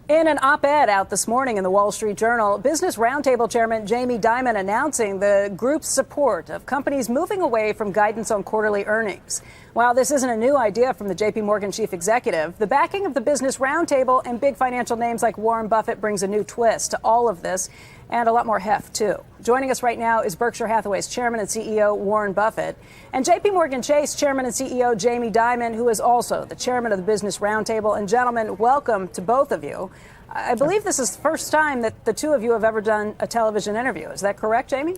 In an op-ed out this morning in the Wall Street Journal, Business Roundtable Chairman Jamie Dimon announcing the group's support of companies moving away from guidance on quarterly earnings. While this isn't a new idea from the J.P. Morgan chief executive, the backing of the Business Roundtable and big financial names like Warren Buffett brings a new twist to all of this, and a lot more heft, too. Joining us right now is Berkshire Hathaway's chairman and CEO, Warren Buffett, and J.P. Morgan Chase chairman and CEO, Jamie Dimon, who is also the chairman of the Business Roundtable. And gentlemen, welcome to both of you. I believe this is the first time that the two of you have ever done a television interview. Is that correct, Jamie?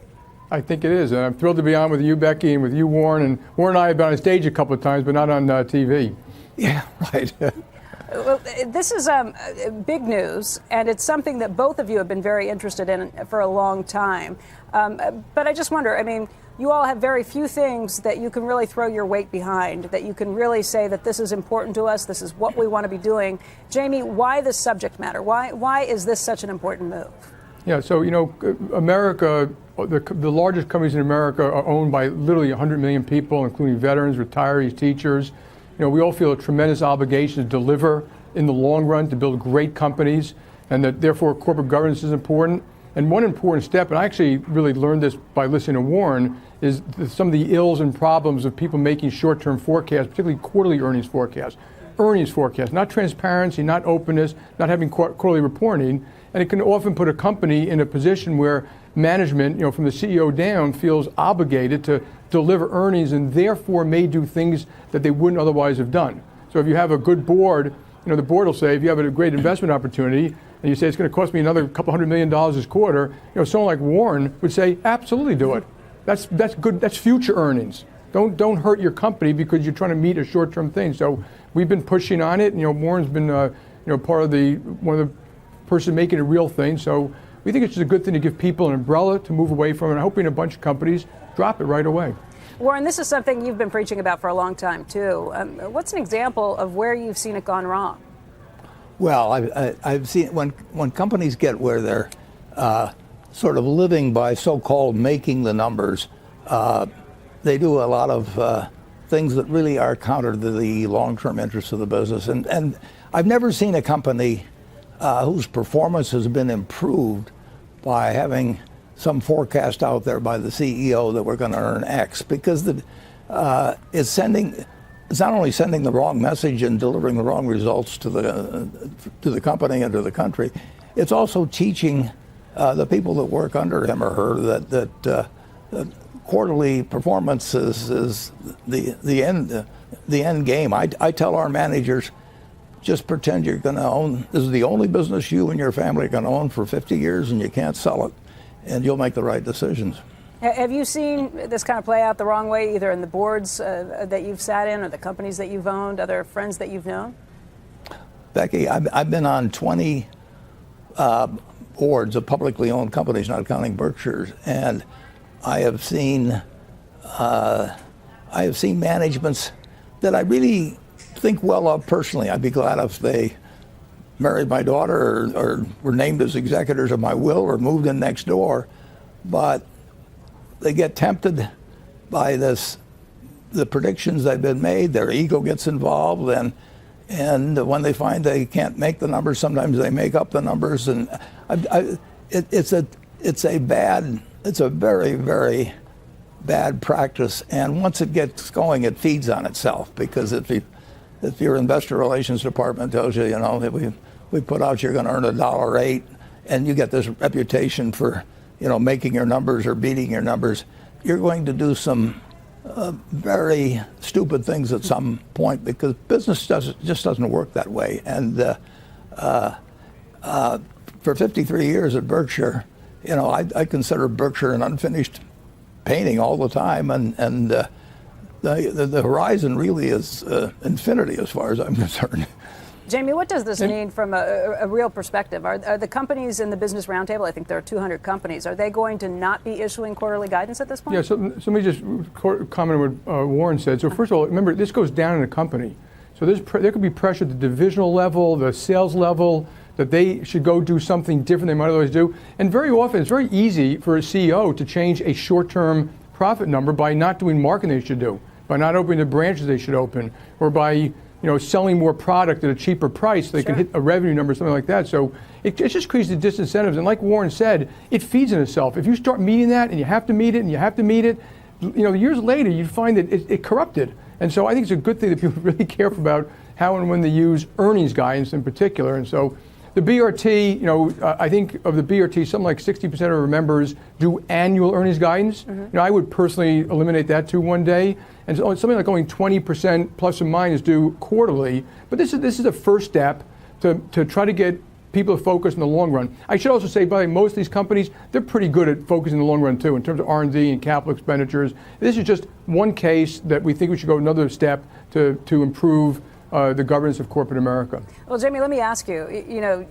I think it is. And I'm thrilled to be on with you, Becky, and with you, Warren. And Warren and I have been on stage a couple of times, but not on TV. Yeah, right. Well, this is big news, and it's something that both of you have been very interested in for a long time. But I just wonder, I mean, you all have very few things that you can really throw your weight behind, that you can really say that this is important to us, this is what we want to be doing. Jamie, why this subject matter? Why is this such an important move? Yeah, so, you know, America, the largest companies in America are owned by literally 100 million people, including veterans, retirees, teachers. You know, we all feel a tremendous obligation to deliver in the long run, to build great companies, and that therefore corporate governance is important. And one important step, and I actually really learned this by listening to Warren, is some of the ills and problems of people making short-term forecasts, particularly quarterly earnings forecasts. Earnings forecasts, not transparency, not openness, not having quarterly reporting. And it can often put a company in a position where management, you know, from the CEO down, feels obligated to deliver earnings and therefore may do things that they wouldn't otherwise have done. So if you have a good board, you know, the board will say, if you have a great investment opportunity, and you say it's going to cost me another couple $100 million this quarter, you know, someone like Warren would say, absolutely do it. That's good. That's future earnings. Don't hurt your company because you're trying to meet a short-term thing. So we've been pushing on it. You know, Warren's been part of one of the person making a real thing. So we think it's just a good thing to give people an umbrella to move away from, and I'm hoping a bunch of companies drop it right away. Warren, this is something you've been preaching about for a long time too. What's an example of where you've seen it gone wrong? Well, I've seen when companies get where they're sort of living by so-called making the numbers, they do a lot of things that really are counter to the long-term interests of the business. And I've never seen a company whose performance has been improved by having some forecast out there by the CEO that we're going to earn X, because it's not only sending the wrong message and delivering the wrong results to the company and to the country, it's also teaching the people that work under him or her that quarterly performance is the end game. I tell our managers, just pretend you're going to own, this is the only business you and your family are going to own for 50 years, and you can't sell it, and you'll make the right decisions. Have you seen this kind of play out the wrong way, either in the boards that you've sat in or the companies that you've owned, other friends that you've known? Becky, I've been on 20 boards of publicly owned companies, not counting Berkshire's, and I have seen managements that I really think well of personally. I'd be glad if they married my daughter or were named as executors of my will or moved in next door, but they get tempted by the predictions that have been made. Their ego gets involved, and when they find they can't make the numbers, sometimes they make up the numbers, and it's a very, very bad practice. And once it gets going, it feeds on itself, because if your investor relations department tells you, you know, we put out you're going to earn $1.08, and you get this reputation for, you know, making your numbers or beating your numbers, you're going to do some very stupid things at some point, because business just doesn't work that way. And for 53 years at Berkshire, you know, I consider Berkshire an unfinished painting all the time, and the horizon really is infinity as far as I'm concerned. Jamie, what does this mean from a real perspective? Are the companies in the Business Roundtable, I think there are 200 companies, are they going to not be issuing quarterly guidance at this point? Yeah, so let me just comment on what Warren said. So first of all, remember, this goes down in a company. So there could be pressure at the divisional level, the sales level, that they should go do something different than they might otherwise do. And very often, it's very easy for a CEO to change a short-term profit number by not doing marketing they should do, by not opening the branches they should open, or by selling more product at a cheaper price so they can hit a revenue number, something like that. So it just creates the disincentives. And like Warren said, it feeds in itself. If you start meeting that and you have to meet it and you have to meet it, years later you find that it corrupted. And so I think it's a good thing that people are really careful about how and when they use earnings guidance in particular. And so the BRT, I think of the BRT, something like 60% of our members do annual earnings guidance. I would personally eliminate that too one day. And so something like only 20% plus or minus do quarterly. But this is a first step to try to get people to focus in the long run. I should also say, by the way, most of these companies, they're pretty good at focusing in the long run too, in terms of R&D and capital expenditures. This is just one case that we think we should go another step to improve the governance of corporate America. Well, Jamie, let me ask you,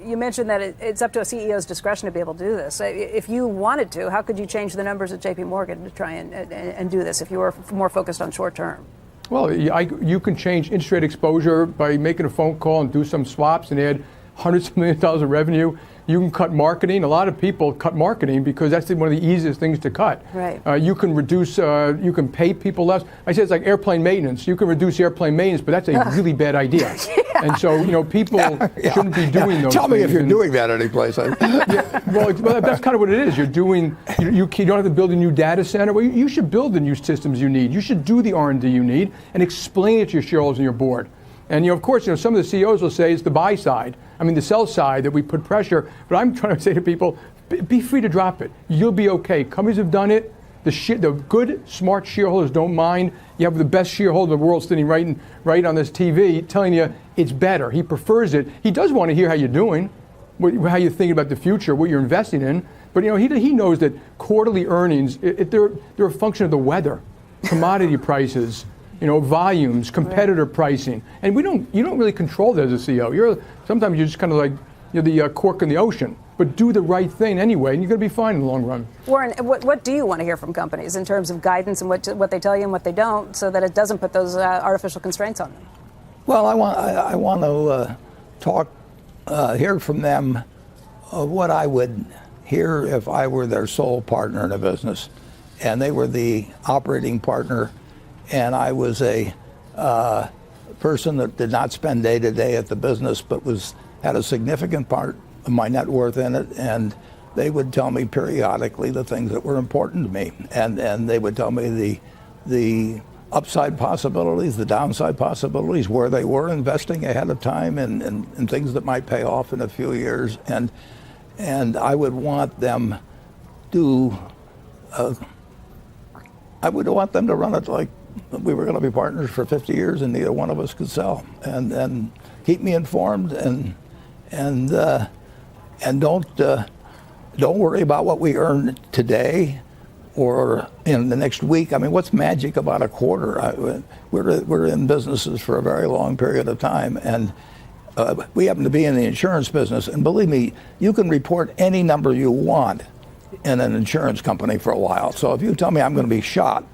you mentioned that it's up to a CEO's discretion to be able to do this. If you wanted to, how could you change the numbers at JP Morgan to try and do this if you were more focused on short term? Well, you can change interest rate exposure by making a phone call and do some swaps and add hundreds of millions of dollars of revenue. You can cut marketing. A lot of people cut marketing because that's one of the easiest things to cut. Right. You can reduce, you can pay people less. I said it's like airplane maintenance. You can reduce airplane maintenance, but that's a really bad idea. And so, people shouldn't be doing those Tell things. me if you're doing that anyplace. Well, that's kind of what it is. You're doing, you don't have to build a new data center. Well, you should build the new systems you need. You should do the R&D you need and explain it to your shareholders and your board. And of course, some of the CEOs will say it's the buy side. The sell side that we put pressure. But I'm trying to say to people, be free to drop it. You'll be okay. Companies have done it. The good, smart shareholders don't mind. You have the best shareholder in the world sitting right on this TV telling you it's better. He prefers it. He does want to hear how you're doing, how you're thinking about the future, what you're investing in. But he knows that quarterly earnings, they're a function of the weather, commodity prices, volumes, competitor pricing, and you don't really control that as a CEO. Sometimes you're just kind of like the cork in the ocean. But do the right thing anyway, and you're going to be fine in the long run. Warren, what do you want to hear from companies in terms of guidance and what they tell you and what they don't, so that it doesn't put those artificial constraints on them? Well, I want to hear from them what I would hear if I were their sole partner in a business, and they were the operating partner. And I was a person that did not spend day to day at the business, but had a significant part of my net worth in it. And they would tell me periodically the things that were important to me, and they would tell me the upside possibilities, the downside possibilities, where they were investing ahead of time, and things that might pay off in a few years. And I would want them to run it like we were going to be partners for 50 years and neither one of us could sell, and keep me informed, and don't worry about what we earn today or in the next week. What's magic about a quarter? We're in businesses for a very long period of time, and we happen to be in the insurance business, and believe me, you can report any number you want in an insurance company for a while. So if you tell me I'm going to be shot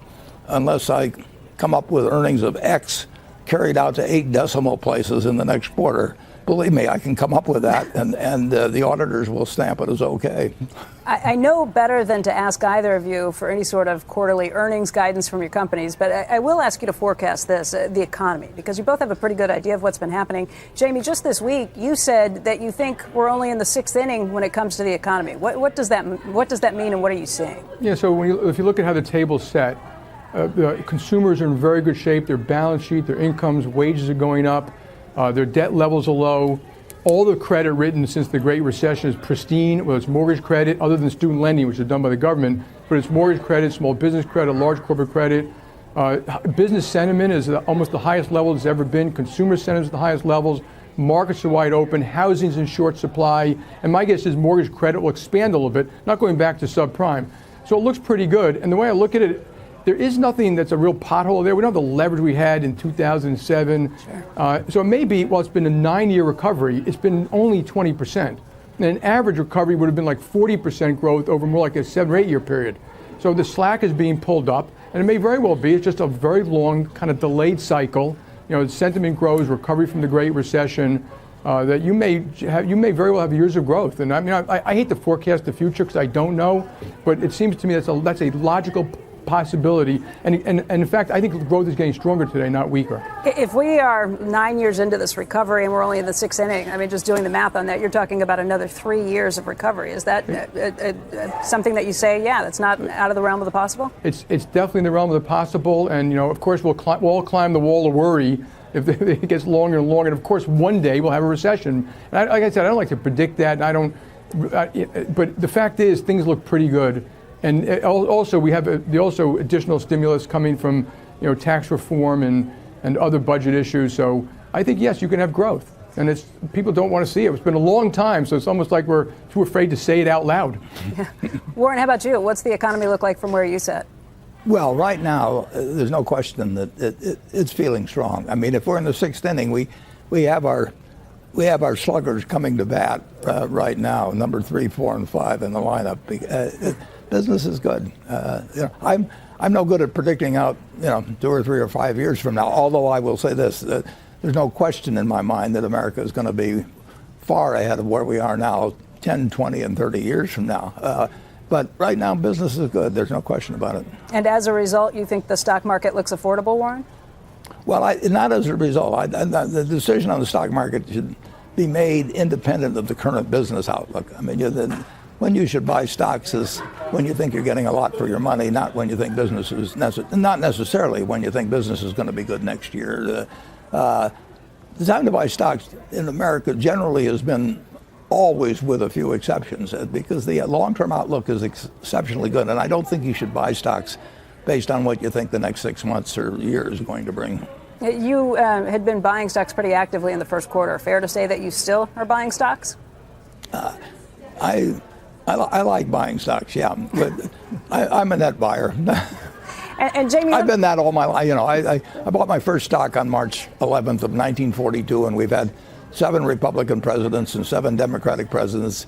unless I come up with earnings of X carried out to 8 decimal places in the next quarter, believe me, I can come up with that, and the auditors will stamp it as okay. I know better than to ask either of you for any sort of quarterly earnings guidance from your companies, but I will ask you to forecast this, the economy, because you both have a pretty good idea of what's been happening. Jamie, just this week, you said that you think we're only in the 6th inning when it comes to the economy. What does that mean, and what are you seeing? Yeah, so if you look at how the table's set, the consumers are in very good shape. Their balance sheet, their incomes, wages are going up. Their debt levels are low. All the credit written since the Great Recession is pristine, whether it's mortgage credit, other than student lending, which is done by the government, but it's mortgage credit, small business credit, large corporate credit. Business sentiment is at almost the highest level it's ever been. Consumer sentiment is at the highest levels. Markets are wide open. Housing's in short supply. And my guess is mortgage credit will expand a little bit, not going back to subprime. So it looks pretty good. And the way I look at it, there is nothing that's a real pothole there. We don't have the leverage we had in 2007. Sure. So it may be, while it's been a 9-year recovery, it's been only 20%. And an average recovery would have been like 40% growth over more like a 7 or 8 year period. So the slack is being pulled up, and it may very well be, it's just a very long kind of delayed cycle. Sentiment grows, recovery from the Great Recession, that you may very well have years of growth. And I hate to forecast the future because I don't know, but it seems to me that's a logical possibility. And in fact, I think growth is getting stronger today, not weaker. If we are 9 years into this recovery and we're only in the sixth inning, I mean, just doing the math on that, you're talking about another 3 years of recovery. Is that something that you say, yeah, that's not out of the realm of the possible? It's definitely in the realm of the possible. And, of course, we'll all climb the wall of worry if it gets longer and longer. And, of course, one day we'll have a recession. And like I said, I don't like to predict that. And but the fact is, things look pretty good. And also, we have also additional stimulus coming from, tax reform and other budget issues. So I think, yes, you can have growth. And people don't want to see it. It's been a long time, so it's almost like we're too afraid to say it out loud. Yeah. Warren, how about you? What's the economy look like from where you sit? Well, right now, there's no question that it's feeling strong. I mean, if we're in the sixth inning, we have our sluggers coming to bat right now, number 3, 4, and 5 in the lineup. Business is good. I'm no good at predicting out 2 or 3 or 5 years from now. Although I will say this: there's no question in my mind that America is going to be far ahead of where we are now, 10, 20, and 30 years from now. But right now, business is good. There's no question about it. And as a result, you think the stock market looks affordable, Warren? Well, not as a result. The decision on the stock market should be made independent of the current business outlook. I mean, when you should buy stocks is when you think you're getting a lot for your money, not when you think business is not necessarily when you think business is going to be good next year. The time to buy stocks in America generally has been always, with a few exceptions, because the long-term outlook is exceptionally good, and I don't think you should buy stocks based on what you think the next 6 months or year is going to bring. You had been buying stocks pretty actively in the first quarter. Fair to say that you still are buying stocks? I like buying stocks, yeah, but I'm a net buyer. And Jamie, I've been that all my life. I bought my first stock on March 11th of 1942, and we've had 7 Republican presidents and 7 Democratic presidents,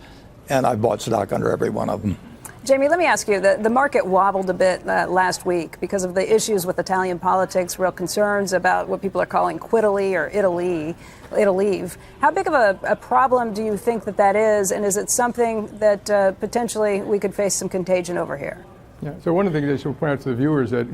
and I've bought stock under every one of them. Jamie, let me ask you, the market wobbled a bit last week because of the issues with Italian politics, real concerns about what people are calling quittily or Italy. How big of a problem do you think that is, and is it something that potentially we could face some contagion over here? Yeah, so one of the things I should point out to the viewers that,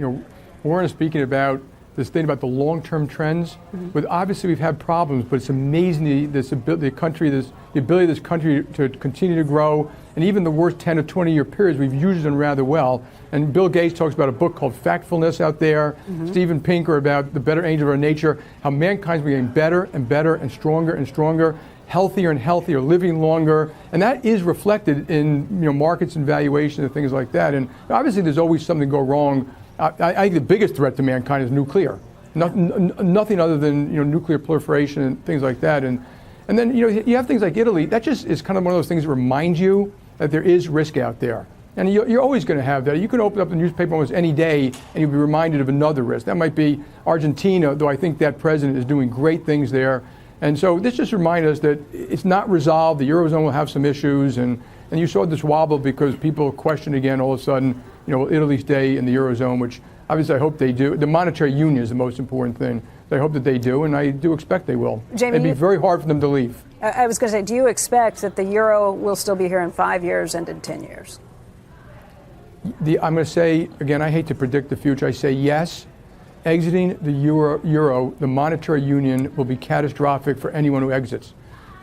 Warren is speaking about this thing about the long-term trends. But obviously we've had problems, but it's amazing the ability of this country to continue to grow. And even the worst 10 or 20-year periods, we've used them rather well. And Bill Gates talks about a book called Factfulness out there. Steven Pinker about the better angel of our nature, how mankind's getting better and better and stronger, healthier and healthier, living longer. And that is reflected in markets and valuation and things like that. And obviously there's always something go wrong. I think the biggest threat to mankind is nuclear. Nothing other than nuclear proliferation and things like that. And then you have things like Italy. That just is kind of one of those things that remind you that there is risk out there. And you're always going to have that. You can open up the newspaper almost any day and you'll be reminded of another risk. That might be Argentina, though I think that president is doing great things there. And so this just reminds us that it's not resolved. The Eurozone will have some issues. And you saw this wobble because people question again all of a sudden, will Italy stay in the Eurozone, which obviously I hope they do. The monetary union is the most important thing. I hope that they do, and I do expect they will. Jamie, it'd be very hard for them to leave. I was going to say, do you expect that the euro will still be here in 5 years and in 10 years? I'm going to say, again, I hate to predict the future. I say yes. Exiting the euro, the monetary union, will be catastrophic for anyone who exits.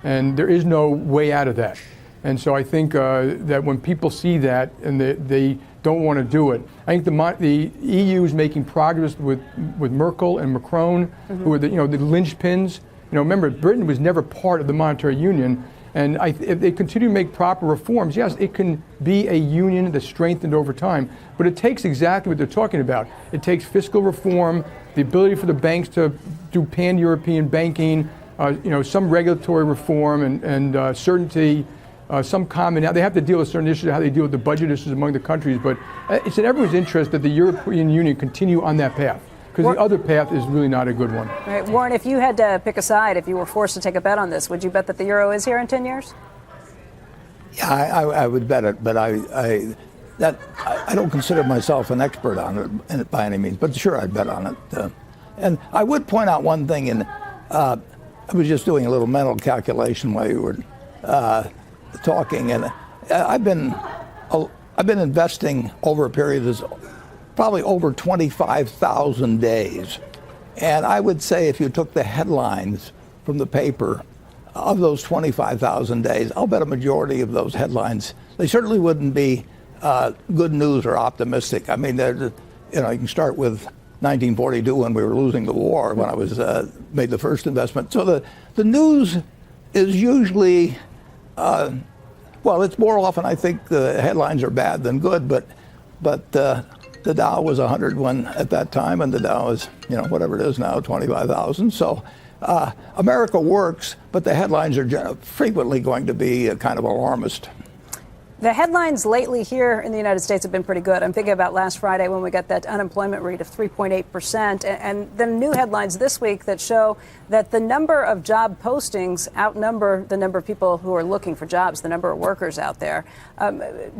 And there is no way out of that. And so I think that when people see that and they don't want to do it, I think the EU is making progress with Merkel and Macron, who are the linchpins. Remember, Britain was never part of the monetary union, and if they continue to make proper reforms, yes, it can be a union that's strengthened over time. But it takes exactly what they're talking about. It takes fiscal reform, the ability for the banks to do pan-European banking, some regulatory reform and certainty. Some common. Now they have to deal with certain issues, how they deal with the budget issues among the countries, but it's in everyone's interest that the European Union continue on that path, because the other path is really not a good one. All right, Warren, if you had to pick a side, if you were forced to take a bet on this, would you bet that the euro is here in 10 years? Yeah, I would bet it, but I don't consider myself an expert on it by any means, but sure, I'd bet on it. And I would point out one thing, and I was just doing a little mental calculation while you were talking, and I've been investing over a period probably over 25,000 days. And I would say if you took the headlines from the paper of those 25,000 days, I'll bet a majority of those headlines, they certainly wouldn't be good news or optimistic. I mean, you can start with 1942 when we were losing the war, when I was made the first investment. So the news is usually, well, it's more often I think the headlines are bad than good, but the Dow was 101 at that time, and the Dow is, whatever it is now, 25,000. So America works, but the headlines are frequently going to be kind of alarmist. The headlines lately here in the United States have been pretty good. I'm thinking about last Friday when we got that unemployment rate of 3.8%, and the new headlines this week that show that the number of job postings outnumber the number of people who are looking for jobs, the number of workers out there.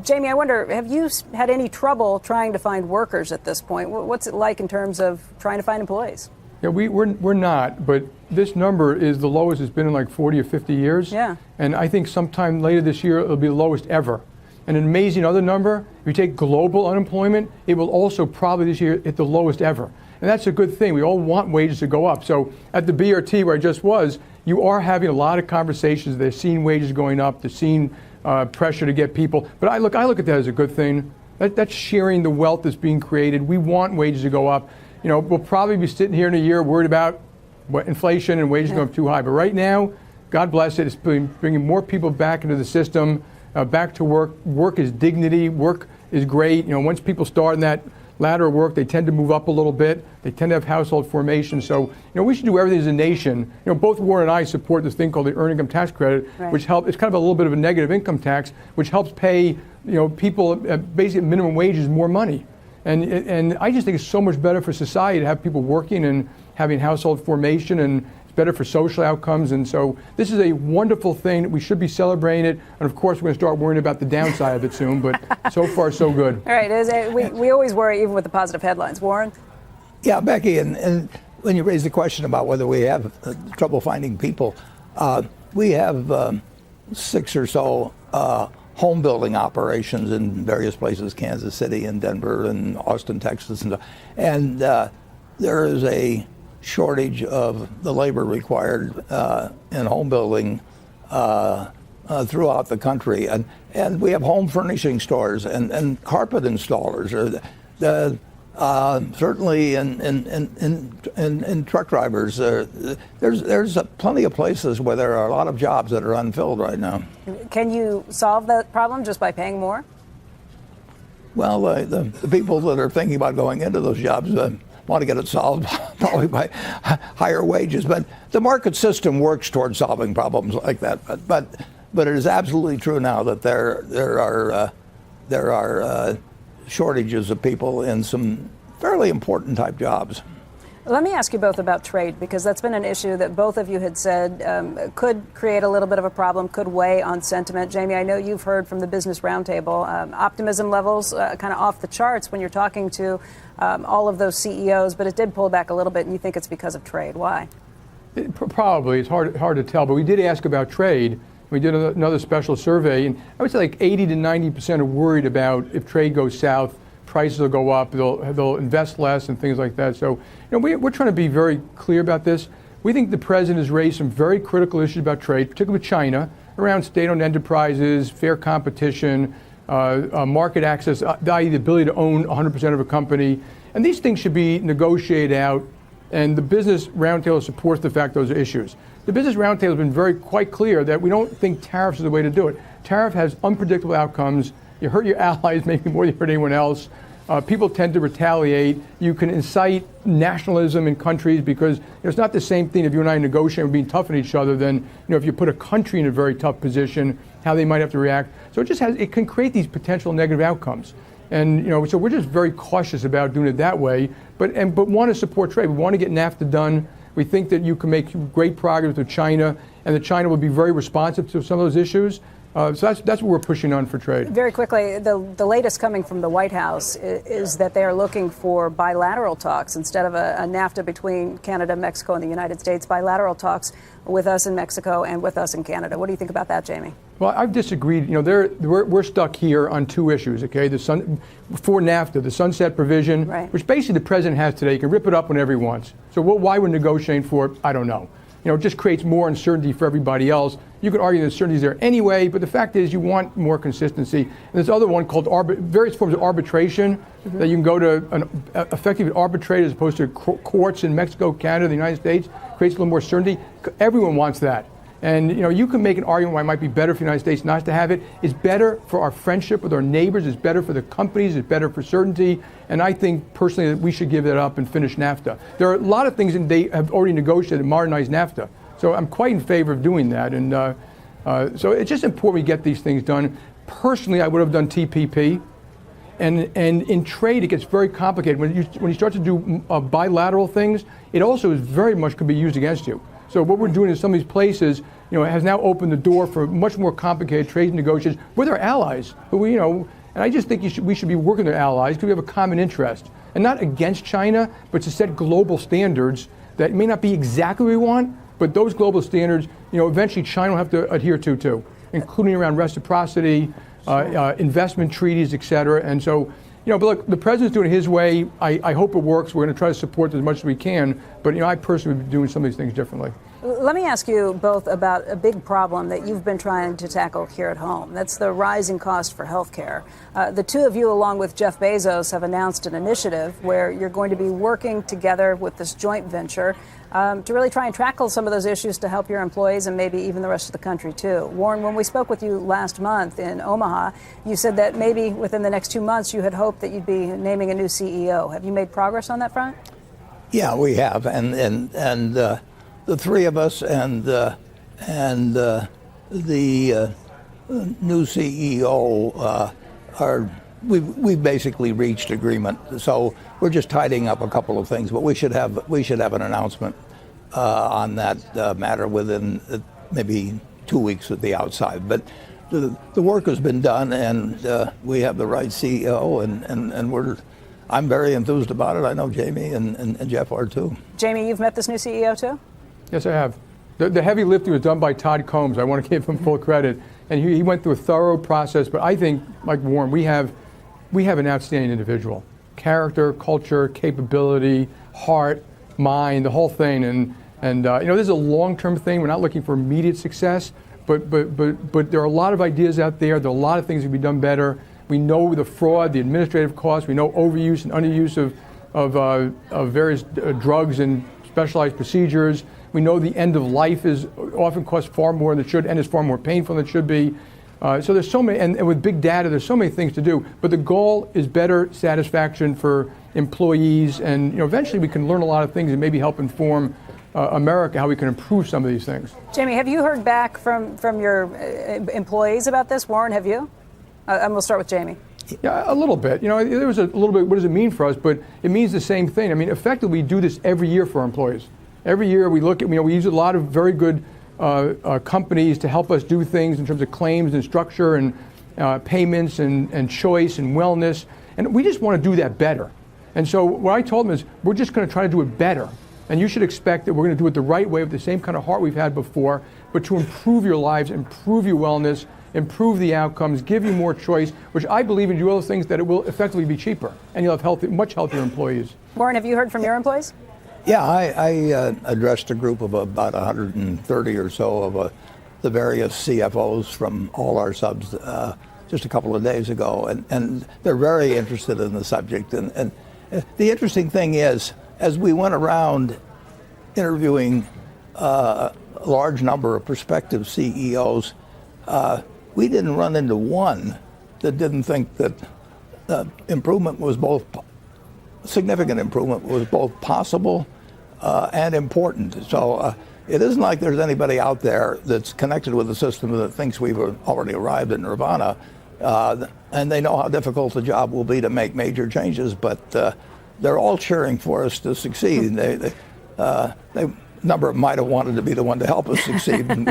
Jamie, I wonder, have you had any trouble trying to find workers at this point? What's it like in terms of trying to find employees? Yeah, we're not, but this number is the lowest it's been in like 40 or 50 years. Yeah. And I think sometime later this year it'll be the lowest ever. And an amazing other number, if you take global unemployment, it will also probably this year hit the lowest ever. And that's a good thing. We all want wages to go up. So at the BRT where I just was, you are having a lot of conversations. They're seeing wages going up. They're seeing pressure to get people. But I look at that as a good thing. That's sharing the wealth that's being created. We want wages to go up. We'll probably be sitting here in a year worried about what inflation and wages going up too high. But right now, God bless it, it's bringing more people back into the system. Back to work. Work is dignity. Work is great. Once people start in that ladder of work, they tend to move up a little bit. They tend to have household formation. So, we should do everything as a nation. Both Warren and I support this thing called the Earned Income Tax Credit, which helps. It's kind of a little bit of a negative income tax, which helps pay, people at basic minimum wages more money. And I just think it's so much better for society to have people working and having household formation, and it's better for social outcomes. And so this is a wonderful thing. We should be celebrating it. And of course, we're going to start worrying about the downside of it soon. But so far, so good. All right. We always worry, even with the positive headlines. Warren? Yeah, Becky, and when you raise the question about whether we have trouble finding people, we have 6 or so home building operations in various places, Kansas City and Denver and Austin, Texas. And there is a shortage of the labor required in home building throughout the country. And we have home furnishing stores and carpet installers. Certainly in truck drivers, there's plenty of places where there are a lot of jobs that are unfilled right now. Can you solve that problem just by paying more? Well, the people that are thinking about going into those jobs want to get it solved probably by higher wages. But the market system works towards solving problems like that. But it is absolutely true now that there are shortages of people in some fairly important type jobs. Let me ask you both about trade, because that's been an issue that both of you had said could create a little bit of a problem, could weigh on sentiment. Jamie, I know you've heard from the Business Roundtable, optimism levels kind of off the charts when you're talking to all of those CEOs, but it did pull back a little bit, and you think it's because of trade. Why? Probably. It's hard to tell, but we did ask about trade. We did another special survey, and I would say like 80 to 90% are worried about if trade goes south, prices will go up, they'll invest less and things like that. So, we're trying to be very clear about this. We think the president has raised some very critical issues about trade, particularly with China, around state-owned enterprises, fair competition, market access, the ability to own 100% of a company. And these things should be negotiated out, and the Business Roundtable supports the fact those are issues. The Business Roundtable has been quite clear that we don't think tariffs is the way to do it. Tariff has unpredictable outcomes. You hurt your allies maybe more than you hurt anyone else. People tend to retaliate. You can incite nationalism in countries because it's not the same thing if you and I negotiate and being tough on each other than if you put a country in a very tough position, how they might have to react. So it can create these potential negative outcomes. And so we're just very cautious about doing it that way, but want to support trade. We want to get NAFTA done. We think that you can make great progress with China, and that China will be very responsive to some of those issues. So that's what we're pushing on for trade. Very quickly, the latest coming from the White House is that they are looking for bilateral talks instead of a NAFTA between Canada, Mexico, and the United States. Bilateral talks with us in Mexico and with us in Canada. What do you think about that, Jamie? Well, I've disagreed. We're stuck here on two issues. Okay, for NAFTA, the sunset provision, right, which basically the president has today. He can rip it up whenever he wants. So why we're negotiating for it, I don't know. It just creates more uncertainty for everybody else. You could argue the uncertainty is there anyway, but the fact is you want more consistency. And this other one called various forms of arbitration, that you can go to an effective arbitrator as opposed to courts in Mexico, Canada, the United States, creates a little more certainty. Everyone wants that. And you can make an argument why it might be better for the United States not to have it. It's better for our friendship with our neighbors. It's better for the companies. It's better for certainty. And I think personally that we should give it up and finish NAFTA. There are a lot of things that they have already negotiated and modernized NAFTA. So I'm quite in favor of doing that. And so it's just important we get these things done. Personally, I would have done TPP. And in trade, it gets very complicated. When you start to do bilateral things, it also is very much could be used against you. So what we're doing in some of these places, has now opened the door for much more complicated trade negotiations with our allies. Who and I just think we should be working with our allies because we have a common interest, and not against China, but to set global standards that may not be exactly what we want, but those global standards, eventually China will have to adhere to too, including around reciprocity, investment treaties, et cetera. And so, but look, the president's doing it his way. I hope it works. We're going to try to support it as much as we can. But, I personally would be doing some of these things differently. Let me ask you both about a big problem that you've been trying to tackle here at home. That's the rising cost for health care. The two of you, along with Jeff Bezos, have announced an initiative where you're going to be working together with this joint venture to really try and tackle some of those issues to help your employees and maybe even the rest of the country, too. Warren, when we spoke with you last month in Omaha, you said that maybe within the next 2 months you had hoped that you'd be naming a new CEO. Have you made progress on that front? Yeah, we have. And the three of us and the new CEO we've basically reached agreement. So we're just tidying up a couple of things, but we should have an announcement on that matter within maybe 2 weeks at the outside. But the work has been done, and we have the right CEO, and I'm very enthused about it. I know Jamie and Jeff are too. Jamie, you've met this new CEO too? Yes, I have. The heavy lifting was done by Todd Combs. I want to give him full credit. And he went through a thorough process. But I think, like Warren, we have an outstanding individual. Character, culture, capability, heart, mind, the whole thing. And this is a long-term thing. We're not looking for immediate success. But there are a lot of ideas out there. There are a lot of things that can be done better. We know the fraud, the administrative costs. We know overuse and underuse of various drugs and specialized procedures. We know the end of life often costs far more than it should and is far more painful than it should be. So there's so many, and with big data, there's so many things to do. But the goal is better satisfaction for employees, and eventually we can learn a lot of things and maybe help inform America how we can improve some of these things. Jamie, have you heard back from your employees about this? Warren, have you? And we'll start with Jamie. Yeah, a little bit. There was a little bit, what does it mean for us? But it means the same thing. I mean, effectively, we do this every year for our employees. Every year we look at, we use a lot of very good companies to help us do things in terms of claims and structure and payments and choice and wellness. And we just want to do that better. And so what I told them is, we're just going to try to do it better. And you should expect that we're going to do it the right way with the same kind of heart we've had before, but to improve your lives, improve your wellness, improve the outcomes, give you more choice, which I believe in do all those things that it will effectively be cheaper. And you'll have much healthier employees. Warren, have you heard from your employees? Yeah, I addressed a group of about 130 or so of the various CFOs from all our subs just a couple of days ago, and they're very interested in the subject. And the interesting thing is, as we went around interviewing a large number of prospective CEOs, we didn't run into one that didn't think that significant improvement was both possible and important. So it isn't like there's anybody out there that's connected with the system that thinks we've already arrived at nirvana, and they know how difficult the job will be to make major changes, but they're all cheering for us to succeed. number of them might have wanted to be the one to help us succeed. And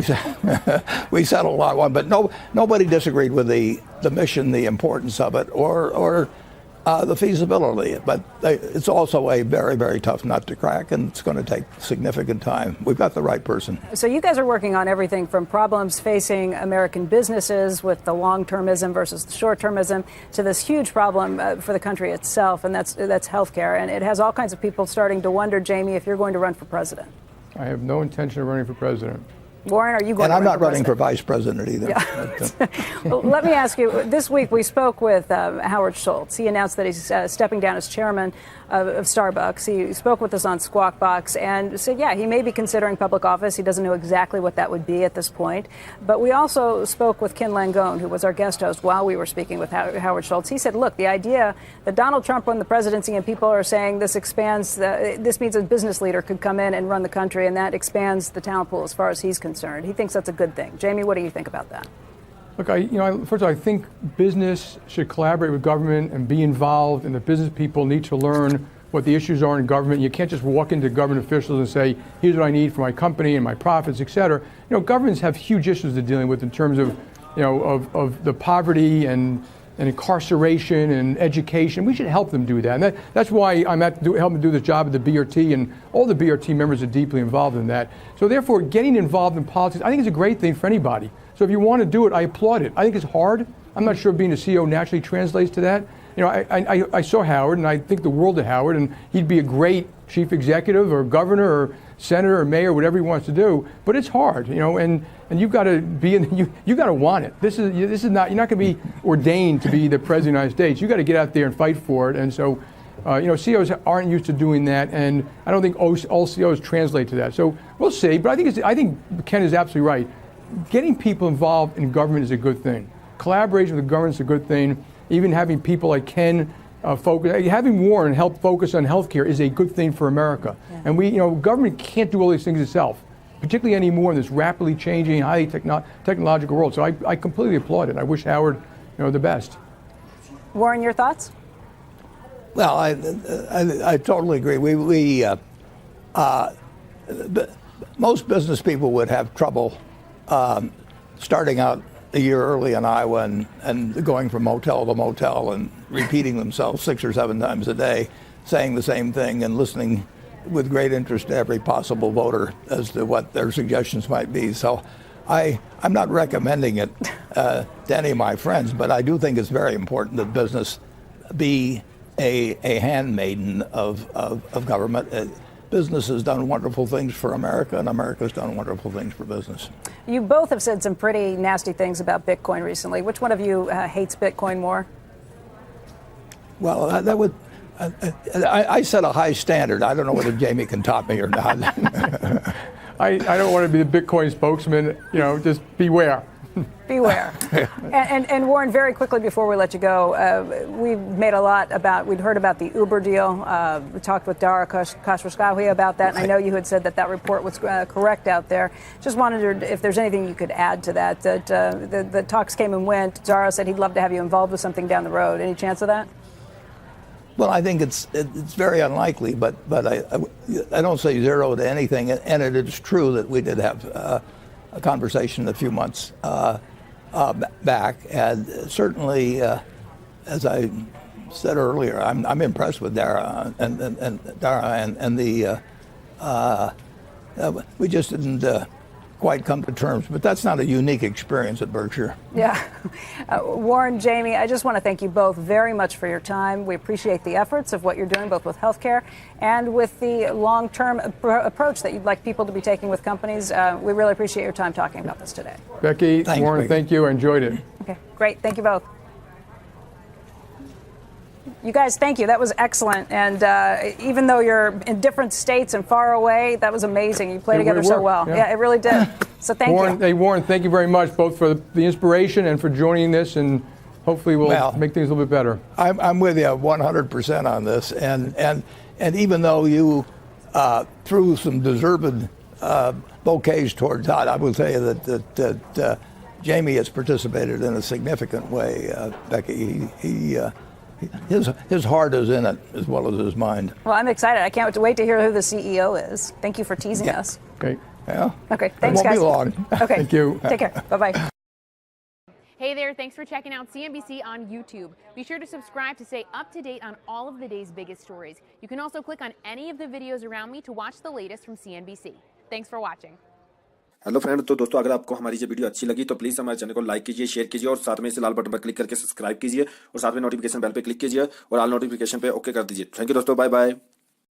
we settled a lot one, but nobody disagreed with the mission, the importance of it, or the feasibility. But it's also a very, very tough nut to crack, and it's going to take significant time. We've got the right person. So you guys are working on everything from problems facing American businesses with the long-termism versus the short-termism to this huge problem for the country itself, and that's healthcare. And it has all kinds of people starting to wonder, Jamie, if you're going to run for president. I have no intention of running for president. Warren, are you going and to I'm run not for running president? for vice president either. Yeah. Well, let me ask you, this week we spoke with Howard Schultz. He announced that he's stepping down as chairman of Starbucks. He spoke with us on Squawk Box and said, yeah, he may be considering public office. He doesn't know exactly what that would be at this point. But we also spoke with Ken Langone, who was our guest host while we were speaking with Howard Schultz. He said, look, the idea that Donald Trump won the presidency and people are saying this expands, this means a business leader could come in and run the country, and that expands the talent pool as far as he's concerned. He thinks that's a good thing. Jamie, what do you think about that? Look, first of all, I think business should collaborate with government and be involved, and the business people need to learn what the issues are in government. You can't just walk into government officials and say, here's what I need for my company and my profits, et cetera. Governments have huge issues they're dealing with in terms of, of the poverty and incarceration and education. We should help them do that. And that's why I'm helping do this job at the BRT, and all the BRT members are deeply involved in that. So therefore, getting involved in politics, I think is a great thing for anybody. So if you want to do it, I applaud it. I think it's hard. I'm not sure being a CEO naturally translates to that. I saw Howard, and I think the world of Howard, and he'd be a great chief executive or governor or senator or mayor, whatever he wants to do. But it's hard, and you've got to be you got to want it. This is not, you're not going to be ordained to be the president of the United States. You got to get out there and fight for it. And so, CEOs aren't used to doing that, and I don't think all CEOs translate to that. So we'll see. But I think Ken is absolutely right. Getting people involved in government is a good thing. Collaboration with the government is a good thing. Even having people like Ken having Warren help focus on healthcare is a good thing for America. Yeah. And government can't do all these things itself, particularly anymore in this rapidly changing, highly technological world. So I completely applaud it. I wish Howard, the best. Warren, your thoughts? Well, I totally agree. Most business people would have trouble starting out a year early in Iowa and going from motel to motel and repeating themselves 6 or 7 times a day, saying the same thing and listening with great interest to every possible voter as to what their suggestions might be. So I'm not recommending it to any of my friends, but I do think it's very important that business be a handmaiden of government. Business has done wonderful things for America, and America's done wonderful things for business. You both have said some pretty nasty things about Bitcoin recently. Which one of you hates Bitcoin more? Well, I set a high standard. I don't know whether Jamie can top me or not. I don't want to be the Bitcoin spokesman. Just beware. Beware. And Warren, very quickly before we let you go, we'd heard about the Uber deal. We talked with Dara Khosrowshahi about that, and I know you had said that report was correct out there. Just wondered if there's anything you could add to that, the talks came and went. Dara said he'd love to have you involved with something down the road. Any chance of that? Well, I think it's very unlikely, but I don't say zero to anything, and it is true that we did have a conversation a few months back, and certainly, as I said earlier, I'm impressed with Dara and we just didn't quite come to terms, but that's not a unique experience at Berkshire. Yeah. Warren, Jamie, I just want to thank you both very much for your time. We appreciate the efforts of what you're doing, both with healthcare and with the long-term approach that you'd like people to be taking with companies. We really appreciate your time talking about this today. Becky, Thanks, Warren, Becky. Thank you. I enjoyed it. Okay, great. Thank you both. You guys, thank you. That was excellent. And even though you're in different states and far away, that was amazing. You played together so well. Yeah, it really did. So thank you. Hey, Warren, thank you very much, both for the inspiration and for joining this, and hopefully we'll make things a little bit better. I'm with you 100% on this. And even though you threw some deserved bouquets toward Todd, I will tell you that Jamie has participated in a significant way, Becky. his heart is in it as well as his mind. Well, I'm excited. I can't wait to hear who the CEO is. Thank you for teasing us. Okay. Yeah. Okay, thanks, it won't guys. be long. Okay, Thank you. Take care. Bye-bye. Hey there, thanks for checking out CNBC on YouTube. Be sure to subscribe to stay up to date on all of the day's biggest stories. You can also click on any of the videos around me to watch the latest from CNBC. Thanks for watching. Hello friend, तो दोस्तों अगर आपको हमारी ये video अच्छी लगी तो please हमारे चैनल को लाइक कीजिए, शेयर कीजिए और साथ में इसे लाल बटन पर क्लिक करके सब्सक्राइब कीजिए और साथ में नोटिफिकेशन बेल पे क्लिक कीजिए और ऑल नोटिफिकेशन पे ओके कर दीजिए। थैंक यू दोस्तों, बाय बाय।